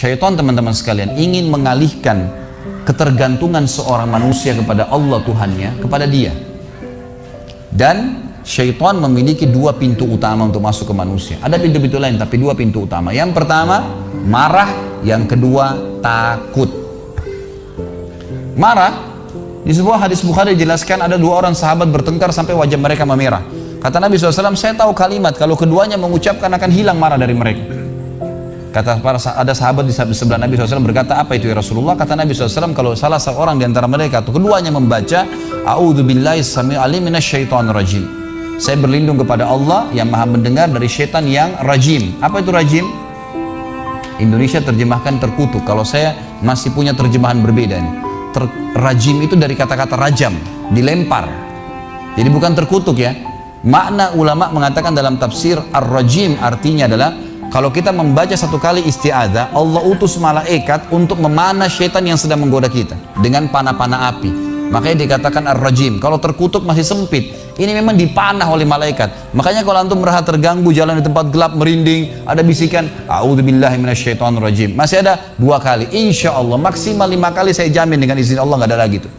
Syaitan teman-teman sekalian ingin mengalihkan ketergantungan seorang manusia kepada Allah Tuhannya, kepada dia. Dan syaitan memiliki dua pintu utama untuk masuk ke manusia. Ada pintu-pintu lain, tapi dua pintu utama. Yang pertama, marah. Yang kedua, takut. Marah, di sebuah hadis Bukhari dijelaskan ada dua orang sahabat bertengkar sampai wajah mereka memerah. Kata Nabi SAW, saya tahu kalimat, kalau keduanya mengucapkan akan hilang marah dari mereka. Kata ada sahabat di sebelah Nabi SAW berkata, apa itu ya Rasulullah? Kata Nabi SAW, kalau salah seorang di antara mereka atau keduanya membaca, A'udzubillahi samii'il 'alim minasyaitonir rajim. Saya berlindung kepada Allah yang maha mendengar dari syaitan yang rajim. Apa itu rajim? Indonesia terjemahkan terkutuk. Kalau saya masih punya terjemahan berbeda nih. Rajim itu dari kata-kata rajam, dilempar. Jadi bukan terkutuk ya. Makna ulama mengatakan dalam tafsir ar-rajim artinya adalah kalau kita membaca satu kali isti'adzah, Allah utus malaikat untuk memanah syaitan yang sedang menggoda kita dengan panah-panah api. Makanya dikatakan ar-rajim. Kalau terkutuk masih sempit, ini memang dipanah oleh malaikat. Makanya kalau antum merasa terganggu jalan di tempat gelap merinding, ada bisikan a'udzubillahi minasyaitonirrajim, masih ada 2 kali, insya Allah maksimal 5 kali, saya jamin dengan izin Allah nggak ada lagi tuh,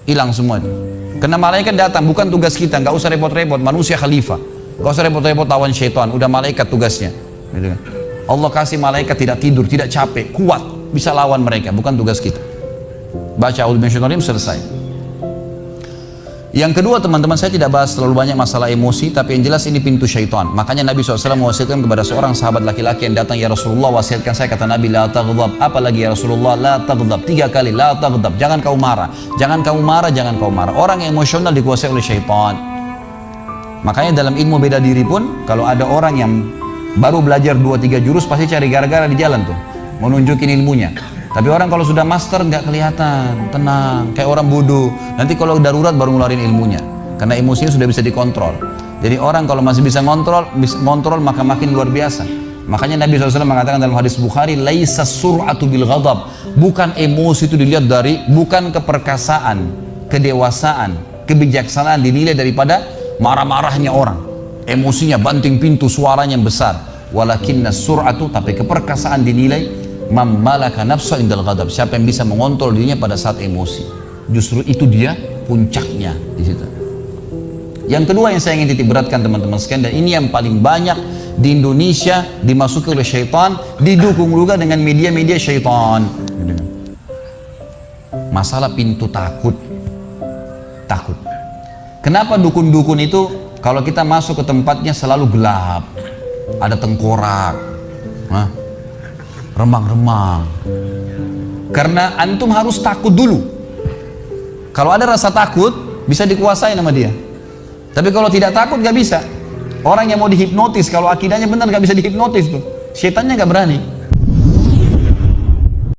hilang semua itu. Karena malaikat datang, bukan tugas kita, nggak usah repot-repot, manusia khalifah, nggak usah repot-repot lawan syaitan, udah malaikat tugasnya gitu kan. Allah kasih malaikat tidak tidur, tidak capek, kuat, bisa lawan mereka, bukan tugas kita. Baca a'udzubillahi minasyaitonirrajim, selesai. Yang kedua teman-teman, saya tidak bahas terlalu banyak masalah emosi, tapi yang jelas ini pintu syaitan. Makanya Nabi SAW mewasiatkan kepada seorang sahabat laki-laki yang datang, ya Rasulullah wasiatkan saya, kata Nabi, la taghdab. Apalagi ya Rasulullah, la taghdab, 3 kali, la taghdab, jangan kau marah, jangan kau marah, jangan kau marah. Orang yang emosional dikuasai oleh syaitan. Makanya dalam ilmu beda diri pun, kalau ada orang yang baru belajar 2-3 jurus, pasti cari gara-gara di jalan tuh, mau nunjukin ilmunya. Tapi orang kalau sudah master nggak kelihatan, tenang, kayak orang bodoh. Nanti kalau darurat baru ngeluarin ilmunya, karena emosinya sudah bisa dikontrol. Jadi orang kalau masih bisa ngontrol maka makin luar biasa. Makanya Nabi SAW mengatakan dalam hadis Bukhari, laisa sur'atu bil ghadab. Bukan emosi itu dilihat dari, bukan keperkasaan, kedewasaan, kebijaksanaan dinilai daripada marah-marahnya orang. Emosinya banting pintu, suaranya yang besar. Walakinna sur'atu, tapi keperkasaan dinilai mammalaka nafsa indal ghadab, siapa yang bisa mengontrol dirinya pada saat emosi. Justru itu dia puncaknya di situ. Yang kedua yang saya ingin titik beratkan teman-teman sekalian, dan ini yang paling banyak di Indonesia dimasuki oleh syaitan, didukung juga dengan media-media syaitan. Masalah pintu takut. Takut. Kenapa dukun-dukun itu kalau kita masuk ke tempatnya selalu gelap, ada tengkorak, remang-remang? Karena antum harus takut dulu. Kalau ada rasa takut bisa dikuasai sama dia, tapi kalau tidak takut gak bisa. Orang yang mau dihipnotis, kalau akidahnya benar gak bisa dihipnotis tuh, syaitannya gak berani.